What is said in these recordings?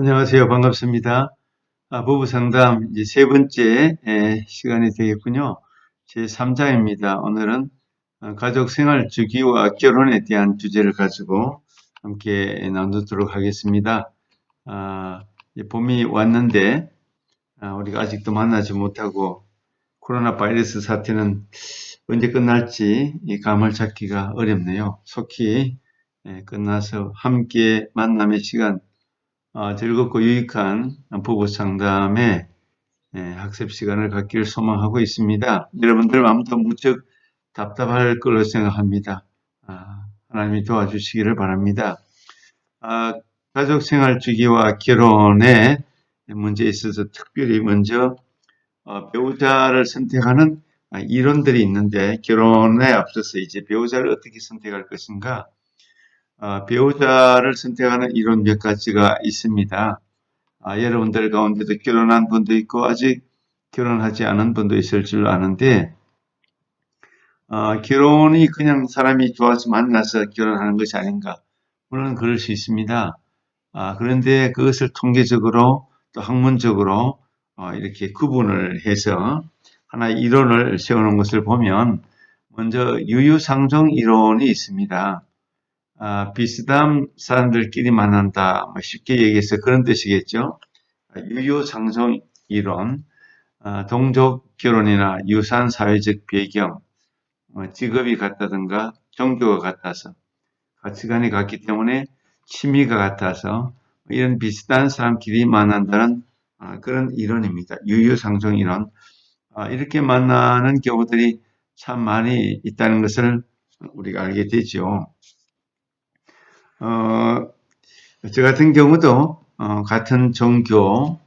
안녕하세요. 반갑습니다. 부부 상담 이제 세 번째 시간이 되겠군요. 제 3장입니다. 오늘은 가족 생활 주기와 결혼에 대한 주제를 가지고 함께 나누도록 하겠습니다. 이제 봄이 왔는데 우리가 아직도 만나지 못하고 코로나 바이러스 사태는 언제 끝날지 이 감을 잡기가 어렵네요. 속히 끝나서 함께 만남의 시간 즐겁고 유익한 부부 상담의 학습 시간을 갖기를 소망하고 있습니다. 여러분들 마음도 무척 답답할 걸로 생각합니다. 하나님이 도와주시기를 바랍니다. 아, 가족 생활 주기와 결혼의 문제에 있어서 특별히 먼저 배우자를 선택하는 이론들이 있는데 결혼에 앞서서 이제 배우자를 어떻게 선택할 것인가 배우자를 선택하는 이론 몇 가지가 있습니다. 여러분들 가운데도 결혼한 분도 있고 아직 결혼하지 않은 분도 있을 줄 아는데 결혼이 그냥 사람이 좋아서 만나서 결혼하는 것이 아닌가. 물론 그럴 수 있습니다. 그런데 그것을 통계적으로 또 학문적으로 이렇게 구분을 해서 하나의 이론을 세우는 것을 보면 먼저 유유상종 이론이 있습니다. 비슷한 사람들끼리 만난다. 뭐 쉽게 얘기해서 그런 뜻이겠죠. 유유상종 이론, 동족 결혼이나 유사한 사회적 배경, 직업이 같다든가 종교가 같아서 가치관이 같기 때문에 취미가 같아서 이런 비슷한 사람끼리 만난다는 그런 이론입니다. 유유상종 이론. 이렇게 만나는 경우들이 참 많이 있다는 것을 우리가 알게 되죠. 저 같은 경우도 같은 종교,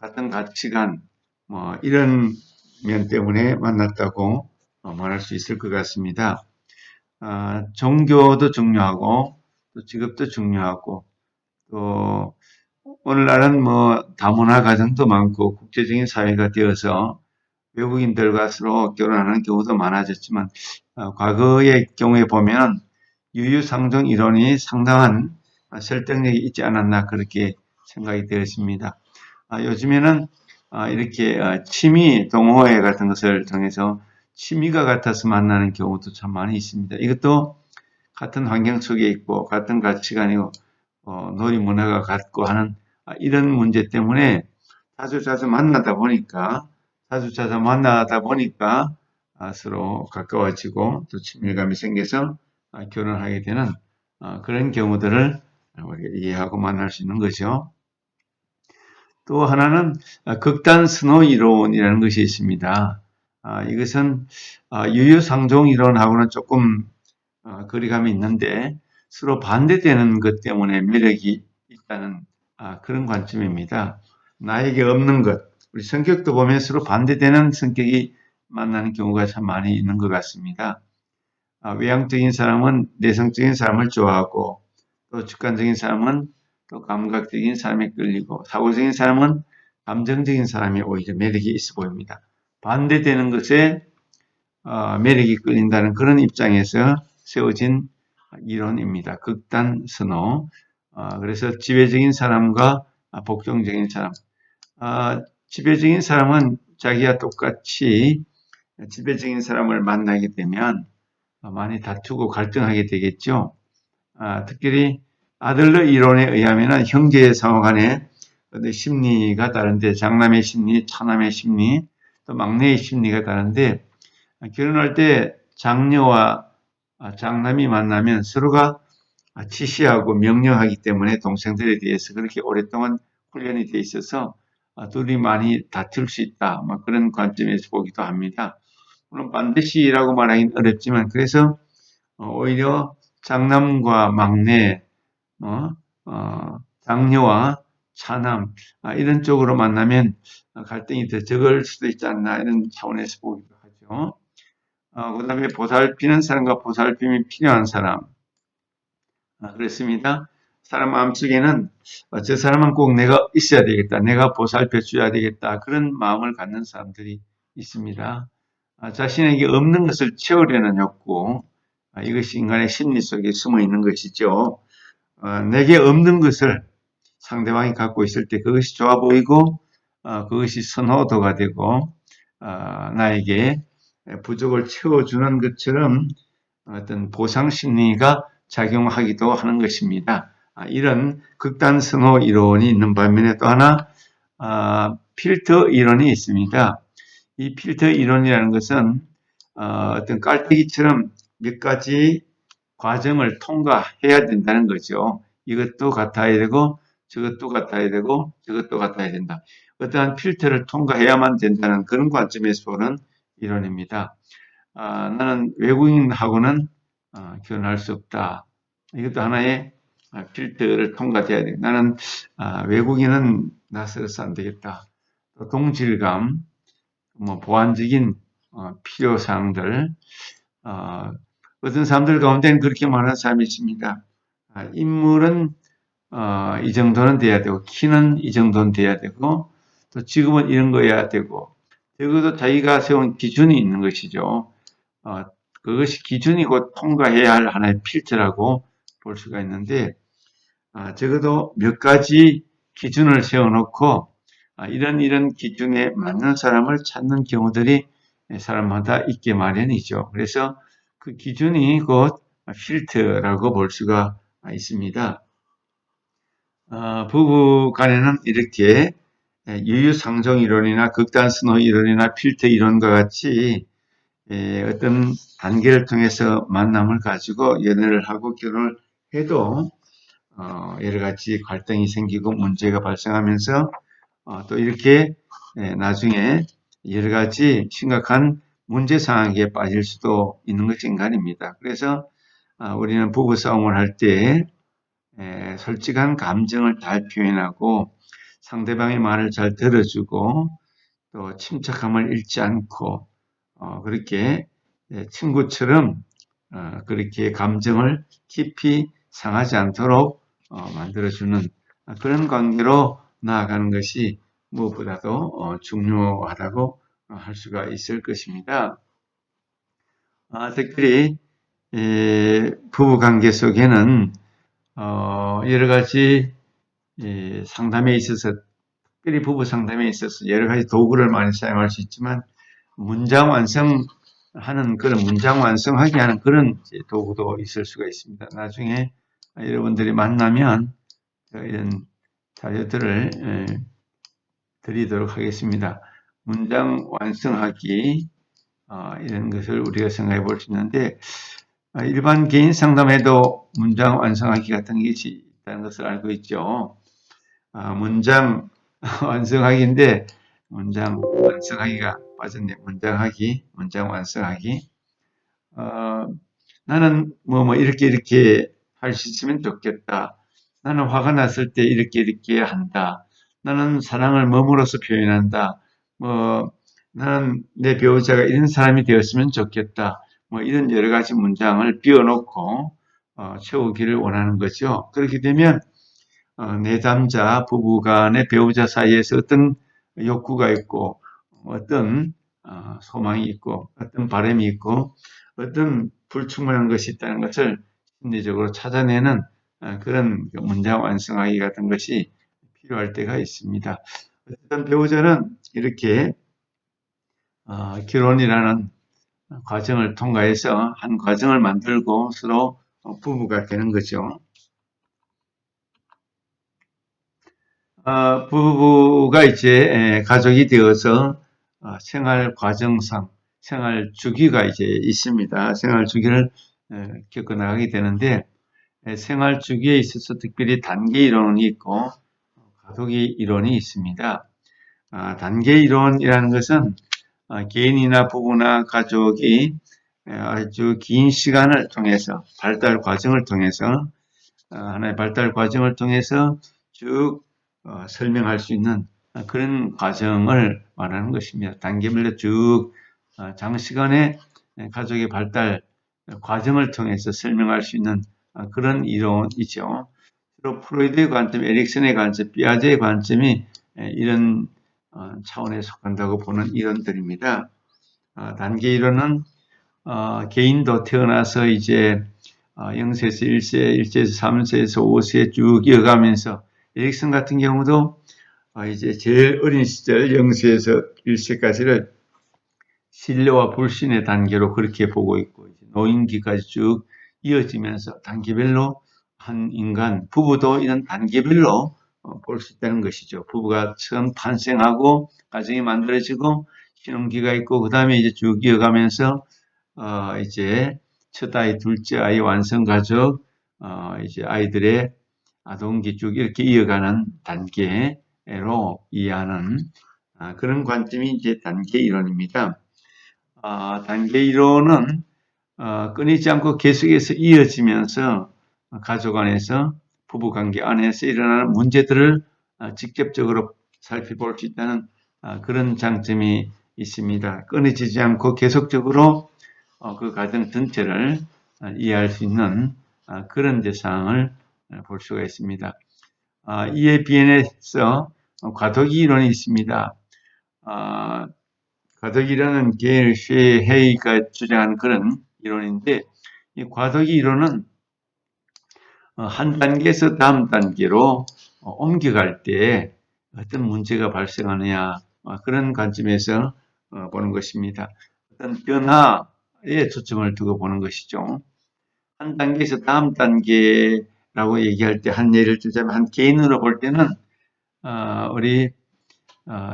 같은 가치관, 뭐 이런 면 때문에 만났다고 말할 수 있을 것 같습니다. 종교도 중요하고 또 직업도 중요하고 또 오늘날은 뭐 다문화 가정도 많고 국제적인 사회가 되어서 외국인들과 서로 결혼하는 경우도 많아졌지만 과거의 경우에 보면 유유상종 이론이 상당한 설득력이 있지 않았나 그렇게 생각이 되었습니다. 요즘에는 이렇게 취미 동호회 같은 것을 통해서 취미가 같아서 만나는 경우도 참 많이 있습니다. 이것도 같은 환경 속에 있고 같은 가치관이고 놀이 문화가 같고 하는 이런 문제 때문에 자주 만나다 보니까 서로 가까워지고 또 친밀감이 생겨서 결혼하게 되는 그런 경우들을 우리가 이해하고 만날 수 있는 거죠. 또 하나는 극단 스노 이론이라는 것이 있습니다. 이것은 유유상종 이론하고는 조금 거리감이 있는데 서로 반대되는 것 때문에 매력이 있다는 그런 관점입니다. 나에게 없는 것, 우리 성격도 보면 서로 반대되는 성격이 만나는 경우가 참 많이 있는 것 같습니다. 외향적인 사람은 내성적인 사람을 좋아하고 또 주관적인 사람은 또 감각적인 사람에 끌리고 사고적인 사람은 감정적인 사람이 오히려 매력이 있어 보입니다. 반대되는 것에 매력이 끌린다는 그런 입장에서 세워진 이론입니다. 극단 선호. 그래서 지배적인 사람과 복종적인 사람. 지배적인 사람은 자기와 똑같이 지배적인 사람을 만나게 되면 많이 다투고 갈등하게 되겠죠. 특별히 아들러 이론에 의하면 형제 상호 간에 심리가 다른데 장남의 심리, 차남의 심리, 또 막내의 심리가 다른데 결혼할 때 장녀와 장남이 만나면 서로가 지시하고 명령하기 때문에 동생들에 대해서 그렇게 오랫동안 훈련이 돼 있어서 둘이 많이 다툴 수 있다. 뭐 그런 관점에서 보기도 합니다. 물론 반드시라고 말하기는 어렵지만 그래서 오히려 장남과 막내, 장녀와 차남 이런 쪽으로 만나면 갈등이 더 적을 수도 있지 않나 이런 차원에서 보기도 하죠. 그 다음에 보살피는 사람과 보살핌이 필요한 사람. 그렇습니다. 사람 마음속에는 저 사람은 꼭 내가 있어야 되겠다. 내가 보살펴 줘야 되겠다. 그런 마음을 갖는 사람들이 있습니다. 자신에게 없는 것을 채우려는 욕구. 이것이 인간의 심리 속에 숨어 있는 것이죠. 내게 없는 것을 상대방이 갖고 있을 때 그것이 좋아 보이고 그것이 선호도가 되고 나에게 부족을 채워주는 것처럼 어떤 보상 심리가 작용하기도 하는 것입니다. 이런 극단 선호 이론이 있는 반면에 또 하나 필터 이론이 있습니다. 이 필터 이론이라는 것은 어떤 깔때기처럼 몇 가지 과정을 통과해야 된다는 거죠. 이것도 같아야 되고 저것도 같아야 되고 저것도 같아야 된다. 어떠한 필터를 통과해야만 된다는 그런 관점에서 보는 이론입니다. 나는 외국인하고는 결혼할 수 없다. 이것도 하나의 필터를 통과돼야 돼. 나는 외국인은 낯설어서 안 되겠다. 또 동질감, 뭐 보완적인 필요사항들, 어떤 사람들 가운데는 그렇게 말하는 사람이 있습니다. 인물은 이 정도는 돼야 되고, 키는 이 정도는 돼야 되고, 또 직업은 이런 거여야 되고, 적어도 자기가 세운 기준이 있는 것이죠. 그것이 기준이고 통과해야 할 하나의 필터라고 볼 수가 있는데, 적어도 몇 가지 기준을 세워놓고, 이런 기준에 맞는 사람을 찾는 경우들이 사람마다 있게 마련이죠. 그래서 그 기준이 곧 필터라고 볼 수가 있습니다. 부부 간에는 이렇게 유유상종 이론이나 극단 선호 이론이나 필터 이론과 같이 어떤 단계를 통해서 만남을 가지고 연애를 하고 결혼을 해도 여러 가지 갈등이 생기고 문제가 발생하면서 또 이렇게 나중에 여러 가지 심각한 문제 상황에 빠질 수도 있는 것이 인간입니다. 그래서 우리는 부부 싸움을 할 때 솔직한 감정을 잘 표현하고 상대방의 말을 잘 들어주고 또 침착함을 잃지 않고 그렇게 친구처럼 그렇게 감정을 깊이 상하지 않도록 만들어주는 그런 관계로 나아가는 것이 무엇보다도 중요하다고 할 수가 있을 것입니다. 특별히 부부관계 속에는 여러 가지 상담에 있어서 특별히 부부 상담에 있어서 여러 가지 도구를 많이 사용할 수 있지만 문장 완성하는 그런 문장 완성하게 하는 그런 도구도 있을 수가 있습니다. 나중에 여러분들이 만나면 이런 자료들을 드리도록 하겠습니다. 문장 완성하기 이런 것을 우리가 생각해 볼 수 있는데 일반 개인 상담에도 문장 완성하기 같은 것이 있다는 것을 알고 있죠. 문장 완성하기인데 문장 완성하기가 빠졌네. 문장 완성하기. 나는 이렇게 할 수 있으면 좋겠다. 나는 화가 났을 때 이렇게 한다. 나는 사랑을 몸으로써 표현한다. 나는 내 배우자가 이런 사람이 되었으면 좋겠다. 이런 여러 가지 문장을 비워놓고 채우기를 원하는 거죠. 그렇게 되면 내담자 부부 간의 배우자 사이에서 어떤 욕구가 있고 어떤 소망이 있고 어떤 바람이 있고 어떤 불충분한 것이 있다는 것을 심리적으로 찾아내는 그런 문장 완성하기 같은 것이 필요할 때가 있습니다. 어떤 배우자는 이렇게 결혼이라는 과정을 통과해서 한 과정을 만들고 서로 부부가 되는 거죠. 부부가 이제 가족이 되어서 생활 과정상 생활 주기가 이제 있습니다. 생활 주기를 겪어 나가게 되는데 생활 주기에 있어서 특별히 단계 이론이 있고 가속이 이론이 있습니다. 단계 이론이라는 것은 개인이나 부부나 가족이 아주 긴 시간을 통해서 발달 과정을 통해서 하나의 발달 과정을 통해서 쭉 설명할 수 있는 그런 과정을 말하는 것입니다. 단계별로 쭉 장시간의 가족의 발달 과정을 통해서 설명할 수 있는 그런 이론이죠. 주로 프로이드의 관점, 에릭슨의 관점, 피아제의 관점이 이런 차원에 속한다고 보는 이론들입니다. 단계 이론은 개인도 태어나서 이제 0세에서 1세, 1세에서 3세에서 5세 쭉 이어가면서 에릭슨 같은 경우도 이제 제일 어린 시절 0세에서 1세까지를 신뢰와 불신의 단계로 그렇게 보고 있고, 노인기까지 쭉 이어지면서 단계별로 한 인간, 부부도 이런 단계별로 볼 수 있다는 것이죠. 부부가 처음 탄생하고 가정이 만들어지고 신혼기가 있고, 그 다음에 이제 쭉 이어가면서 이제 첫 아이, 둘째 아이 완성 가족, 이제 아이들의 아동기 쭉 이렇게 이어가는 단계로 이해하는 그런 관점이 이제 단계 이론입니다. 단계 이론은 끊이지 않고 계속해서 이어지면서 가족 안에서 부부관계 안에서 일어나는 문제들을 직접적으로 살펴볼 수 있다는 그런 장점이 있습니다. 끊어지지 않고 계속적으로 그 가정 전체를 이해할 수 있는 그런 대상을 볼 수가 있습니다. 이에 비해서 과도기 이론이 있습니다. 과도기라는 게일 헤이가 주장한 그런 이론인데, 이 과도기 이론은 한 단계에서 다음 단계로 옮겨갈 때 어떤 문제가 발생하느냐, 그런 관점에서 보는 것입니다. 어떤 변화에 초점을 두고 보는 것이죠. 한 단계에서 다음 단계라고 얘기할 때 한 예를 들자면, 한 개인으로 볼 때는 우리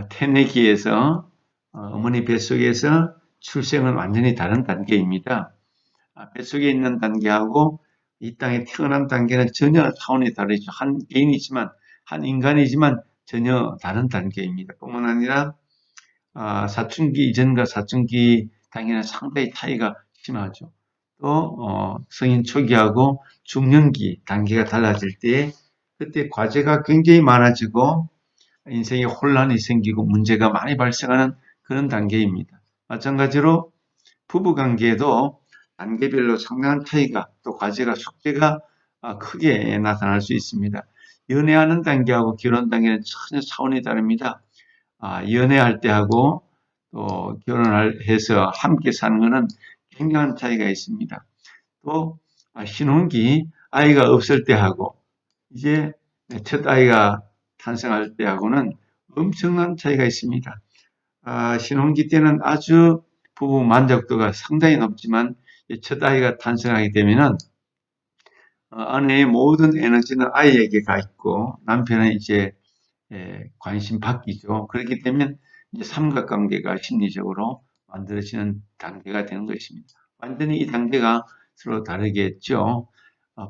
태내기에서 어머니 뱃속에서 출생은 완전히 다른 단계입니다. 뱃속에 있는 단계하고 이 땅에 태어난 단계는 전혀 차원이 다르죠. 한 개인이지만, 한 인간이지만 전혀 다른 단계입니다. 뿐만 아니라 사춘기 이전과 사춘기 단계는 상당히 차이가 심하죠. 또 성인 초기하고 중년기 단계가 달라질 때 그때 과제가 굉장히 많아지고 인생에 혼란이 생기고 문제가 많이 발생하는 그런 단계입니다. 마찬가지로 부부관계에도 단계별로 상당한 차이가, 또 과제가, 숙제가 크게 나타날 수 있습니다. 연애하는 단계하고 결혼 단계는 전혀 차원이 다릅니다. 연애할 때하고 또 결혼을 해서 함께 사는 것은 굉장한 차이가 있습니다. 또 신혼기 아이가 없을 때하고 이제 첫 아이가 탄생할 때하고는 엄청난 차이가 있습니다. 신혼기 때는 아주 부부 만족도가 상당히 높지만 첫 아이가 탄생하게 되면은 아내의 모든 에너지는 아이에게 가 있고 남편은 이제 관심 바뀌죠. 그렇기 때문에 이제 삼각관계가 심리적으로 만들어지는 단계가 되는 것입니다. 완전히 이 단계가 서로 다르겠죠.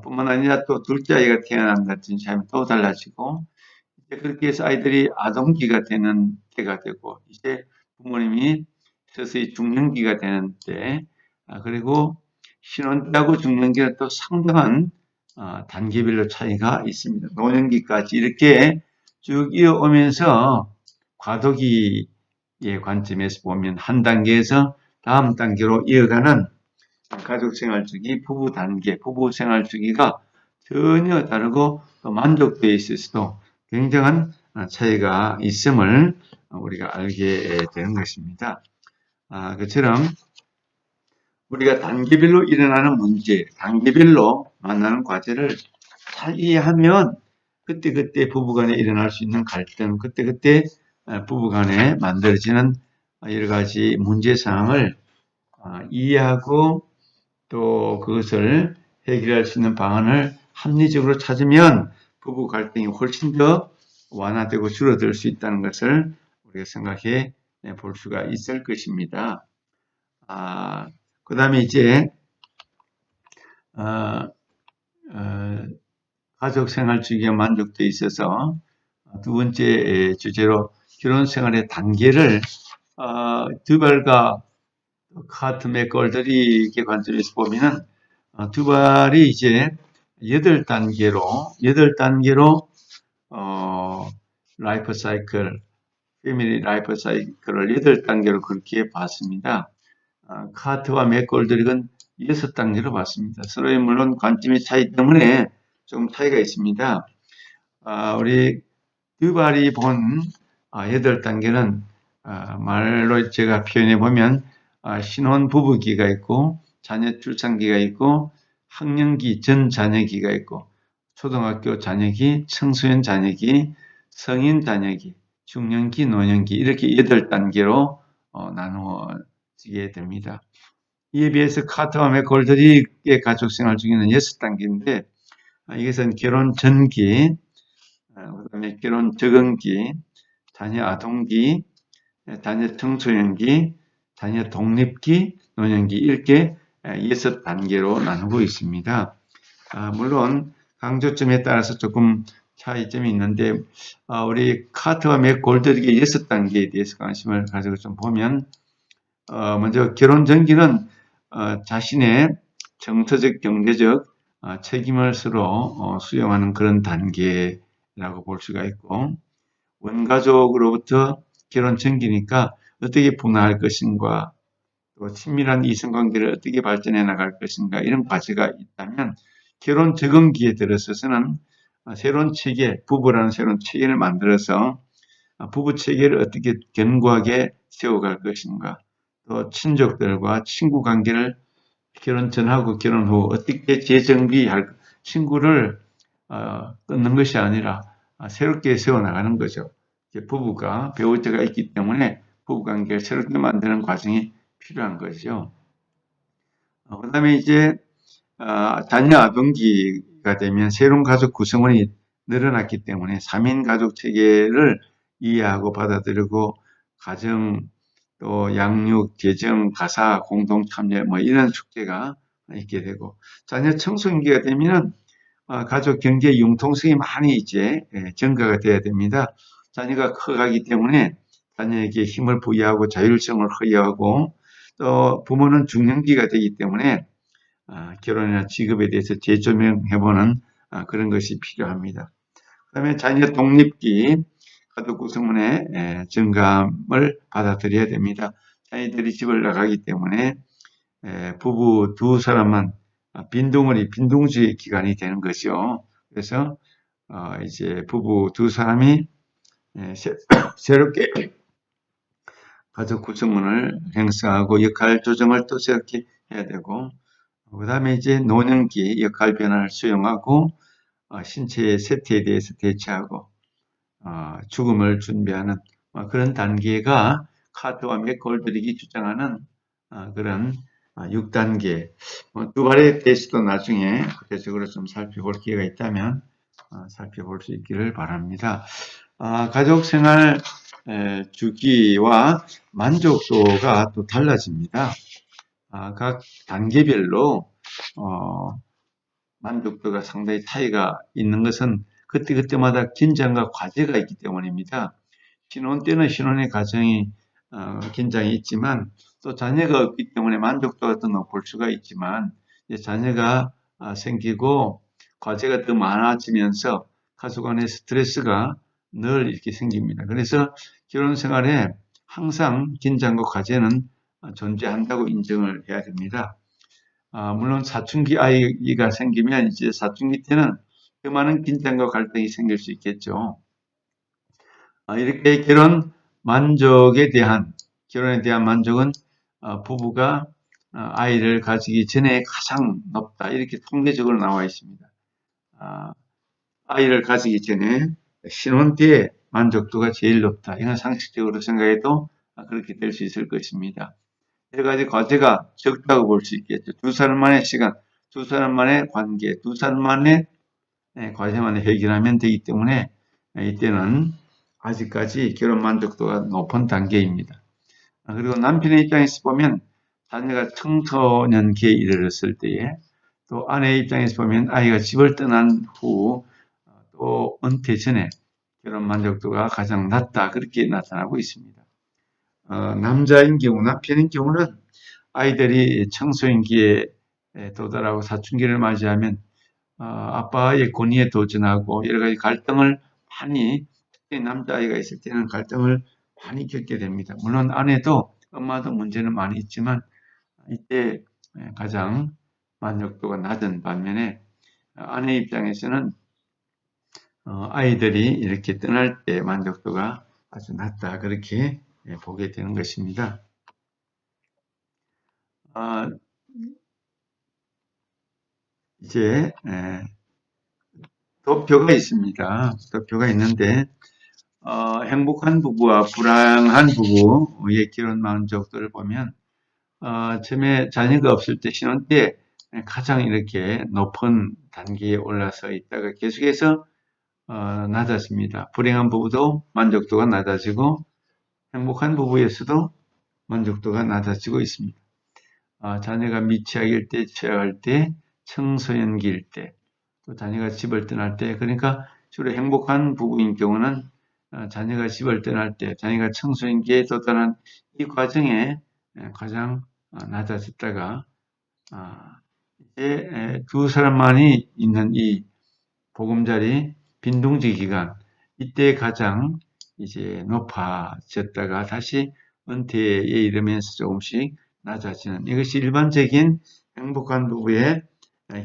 뿐만 아니라 또 둘째 아이가 태어난다 하면 또 달라지고, 이제 그렇게 해서 아이들이 아동기가 되는 때가 되고, 이제 부모님이 서서히 중년기가 되는 때, 그리고 신혼 때하고 중년기는 또 상당한 단계별로 차이가 있습니다. 노년기까지 이렇게 쭉 이어오면서 과도기의 관점에서 보면 한 단계에서 다음 단계로 이어가는 가족 생활 주기, 부부 단계, 부부 생활 주기가 전혀 다르고 또 만족도에 있어서도 굉장한 차이가 있음을 우리가 알게 되는 것입니다. 그처럼 우리가 단계별로 일어나는 문제, 단계별로 만나는 과제를 잘 이해하면 그때그때 부부간에 일어날 수 있는 갈등, 그때그때 부부간에 만들어지는 여러 가지 문제 상황을 이해하고 또 그것을 해결할 수 있는 방안을 합리적으로 찾으면 부부 갈등이 훨씬 더 완화되고 줄어들 수 있다는 것을 우리가 생각해 볼 수가 있을 것입니다. 그 다음에 이제 가족 생활 주기와 만족도에 있어서 두 번째 주제로 결혼 생활의 단계를 듀발과 카트 맥걸들이 관점에서 보면은 듀발이 이제 8단계로 라이프 사이클, 패밀리 라이프 사이클을 8단계로 그렇게 봤습니다. 카트와 맥걸드릭은 6단계로 봤습니다. 서로의 물론 관점의 차이 때문에 좀 차이가 있습니다. 우리 듀발이 본 8단계는 말로 제가 표현해 보면 신혼 부부기가 있고 자녀 출산기가 있고 학령기 전 자녀기가 있고 초등학교 자녀기, 청소년 자녀기, 성인 자녀기, 중년기, 노년기 이렇게 8단계로 나누어지게 됩니다. 이에 비해서 카트와 맥콜드릭의 가족생활 중에는 6단계인데 이것은 결혼 전기, 그다음에 결혼 적응기, 자녀 아동기, 자녀 청소년기, 자녀 독립기, 노년기 이렇게 6단계로 나누고 있습니다. 물론 강조점에 따라서 조금 차이점이 있는데 우리 카트와 맥골드릭의 6단계에 대해서 관심을 가지고 좀 보면 먼저 결혼 전기는 자신의 정서적, 경제적 책임을 서로 수용하는 그런 단계라고 볼 수가 있고 원가족으로부터 결혼 전기니까 어떻게 분화할 것인가 또 친밀한 이성관계를 어떻게 발전해 나갈 것인가 이런 과제가 있다면 결혼 적응기에 들어서서는 새로운 체계, 부부라는 새로운 체계를 만들어서 부부 체계를 어떻게 견고하게 세워갈 것인가 또 친족들과 친구 관계를 결혼 전하고 결혼 후 어떻게 재정비할 친구를 끊는 것이 아니라 새롭게 세워나가는 거죠. 부부가 배울 때가 있기 때문에 부부관계를 새롭게 만드는 과정이 필요한 거죠. 그 다음에 이제 자녀 아동기가 되면 새로운 가족 구성원이 늘어났기 때문에 3인 가족 체계를 이해하고 받아들이고 가정 또 양육, 재정, 가사, 공동 참여 뭐 이런 숙제가 있게 되고 자녀 청소년기가 되면 가족 경제 융통성이 많이 이제 증가가 돼야 됩니다. 자녀가 커가기 때문에 자녀에게 힘을 부여하고 자율성을 허용하고 또 부모는 중년기가 되기 때문에 결혼이나 직업에 대해서 재조명해보는 그런 것이 필요합니다. 그다음에 자녀 독립기 가족 구성원의 증감을 받아들여야 됩니다. 자녀들이 집을 나가기 때문에 부부 두 사람만 빈둥주의 기간이 되는 거죠. 그래서 이제 부부 두 사람이 새롭게 가족 구성원을 형성하고 역할 조정을 또 새롭게 해야 되고 그 다음에 이제 노년기 역할 변화를 수용하고 신체의 쇠퇴에 대해서 대처하고 죽음을 준비하는 그런 단계가 카트와 맥골드릭이 주장하는 그런 6단계 두 발에 대해서도 나중에 구체적으로 좀 살펴볼 기회가 있다면 살펴볼 수 있기를 바랍니다. 가족생활 주기와 만족도가 또 달라집니다. 각 단계별로 만족도가 상당히 차이가 있는 것은 그때그때마다 긴장과 과제가 있기 때문입니다. 신혼 때는 신혼의 과정이 긴장이 있지만 또 자녀가 없기 때문에 만족도가 더 높을 수가 있지만 자녀가 생기고 과제가 더 많아지면서 가족 안에 스트레스가 늘 이렇게 생깁니다. 그래서 결혼 생활에 항상 긴장과 과제는 존재한다고 인정을 해야 됩니다. 물론 사춘기 아이가 생기면 이제 사춘기 때는 더 많은 긴장과 갈등이 생길 수 있겠죠. 이렇게 결혼에 대한 만족은 부부가 아이를 가지기 전에 가장 높다. 이렇게 통계적으로 나와 있습니다. 아이를 가지기 전에 신혼 때의 만족도가 제일 높다. 이건 상식적으로 생각해도 그렇게 될 수 있을 것입니다. 여러 가지 과제가 적다고 볼 수 있겠죠. 두 사람만의 시간, 두 사람만의 관계, 두 사람만의 과제만 해결하면 되기 때문에 이때는 아직까지 결혼 만족도가 높은 단계입니다. 그리고 남편의 입장에서 보면 자녀가 청소년기에 이르렀을 때에 또 아내의 입장에서 보면 아이가 집을 떠난 후 또 은퇴 전에 결혼 만족도가 가장 낮다 그렇게 나타나고 있습니다. 남자인 경우, 남편인 경우는 아이들이 청소년기에 도달하고 사춘기를 맞이하면 아빠의 권위에 도전하고 여러 가지 갈등을 많이 특히 남자아이가 있을 때는 갈등을 많이 겪게 됩니다. 물론 아내도 엄마도 문제는 많이 있지만 이때 가장 만족도가 낮은 반면에 아내 입장에서는 아이들이 이렇게 떠날 때 만족도가 아주 낮다 그렇게 보게 되는 것입니다. 이제 도표가 있습니다. 도표가 있는데 행복한 부부와 불행한 부부의 기혼 만족도를 보면 처음에 자녀가 없을 때 신혼 때 가장 이렇게 높은 단계에 올라서 있다가 계속해서 낮아집니다. 불행한 부부도 만족도가 낮아지고 행복한 부부에서도 만족도가 낮아지고 있습니다. 자녀가 미취학일 때, 취학할 때, 청소년기일 때, 또 자녀가 집을 떠날 때, 그러니까 주로 행복한 부부인 경우는 자녀가 집을 떠날 때, 자녀가 청소년기에 도달한 이 과정에 가장 낮아졌다가 이제 두 사람만이 있는 이 보금자리 빈둥지 기간, 이때 가장 이제 높아졌다가 다시 은퇴에 이르면서 조금씩 낮아지는 이것이 일반적인 행복한 부부의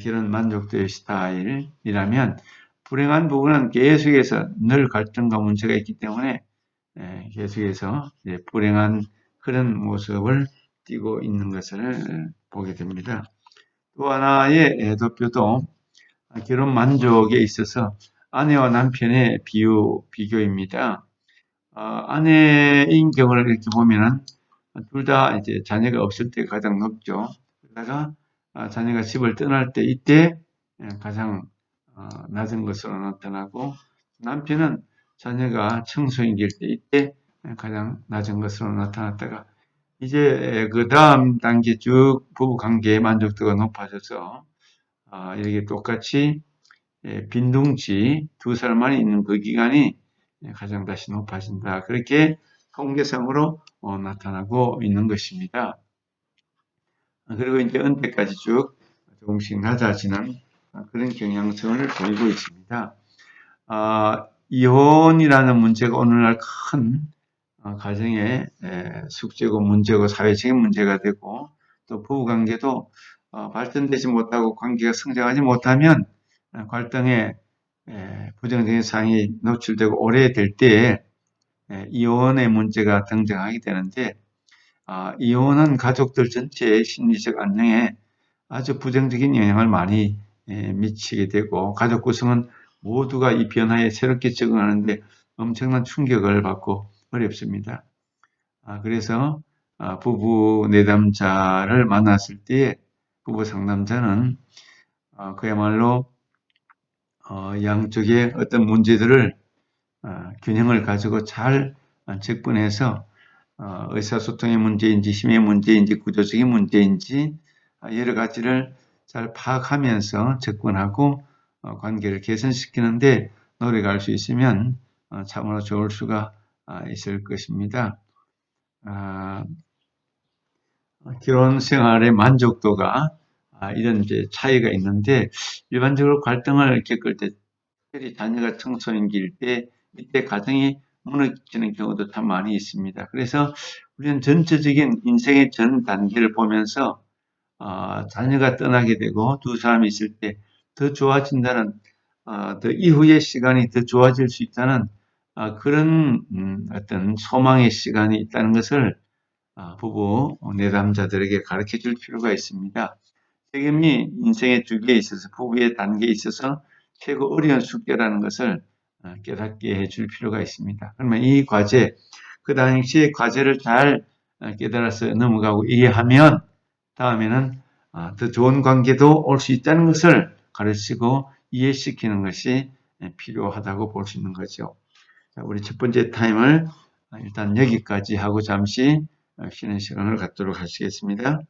그런 만족도의 스타일이라면 불행한 부부는 계속해서 늘 갈등과 문제가 있기 때문에 계속해서 불행한 그런 모습을 띠고 있는 것을 보게 됩니다. 또 하나의 도표도 결혼 만족에 있어서 아내와 남편의 비교입니다. 아내인 경우를 이렇게 보면은 둘 다 이제 자녀가 없을 때 가장 높죠. 그러다가 자녀가 집을 떠날 때 이때 가장 낮은 것으로 나타나고 남편은 자녀가 청소년기일 때 이때 가장 낮은 것으로 나타났다가 이제 그 다음 단계 쭉 부부 관계의 만족도가 높아져서 이렇게 똑같이 빈둥치 두 사람만이 있는 그 기간이 가장 다시 높아진다. 그렇게 통계상으로 나타나고 있는 것입니다. 그리고 이제 은퇴까지 쭉 조금씩 낮아지는 그런 경향성을 보이고 있습니다. 이혼이라는 문제가 오늘날 큰 가정의 숙제고 문제고 사회적인 문제가 되고 또 부부관계도 발전되지 못하고 관계가 성장하지 못하면 갈등에 부정적인 사항이 노출되고 오래될 때에 이혼의 문제가 등장하게 되는데 이혼은 가족들 전체의 심리적 안정에 아주 부정적인 영향을 많이 미치게 되고 가족 구성은 모두가 이 변화에 새롭게 적응하는데 엄청난 충격을 받고 어렵습니다. 그래서 부부 내담자를 만났을 때 부부 상담자는 그야말로 양쪽의 어떤 문제들을 균형을 가지고 잘 접근해서 의사소통의 문제인지 힘의 문제인지 구조적인 문제인지 여러 가지를 잘 파악하면서 접근하고 관계를 개선시키는데 노력할 수 있으면 참으로 좋을 수가 있을 것입니다. 결혼 생활의 만족도가 이런 이제 차이가 있는데 일반적으로 갈등을 겪을 때 특별히 자녀가 청소년기일 때 이때 가정이 무너지는 경우도 참 많이 있습니다. 그래서 우리는 전체적인 인생의 전 단계를 보면서 자녀가 떠나게 되고 두 사람이 있을 때 더 좋아진다는 더 이후의 시간이 더 좋아질 수 있다는 그런 어떤 소망의 시간이 있다는 것을 부부 내담자들에게 가르쳐 줄 필요가 있습니다. 책임이 인생의 주기에 있어서 부부의 단계에 있어서 최고 어려운 숙제라는 것을 깨닫게 해줄 필요가 있습니다. 그러면 이 과제, 그 당시의 과제를 잘 깨달아서 넘어가고 이해하면 다음에는 더 좋은 관계도 올 수 있다는 것을 가르치고 이해시키는 것이 필요하다고 볼 수 있는 거죠. 자, 우리 첫 번째 타임을 일단 여기까지 하고 잠시 쉬는 시간을 갖도록 하시겠습니다.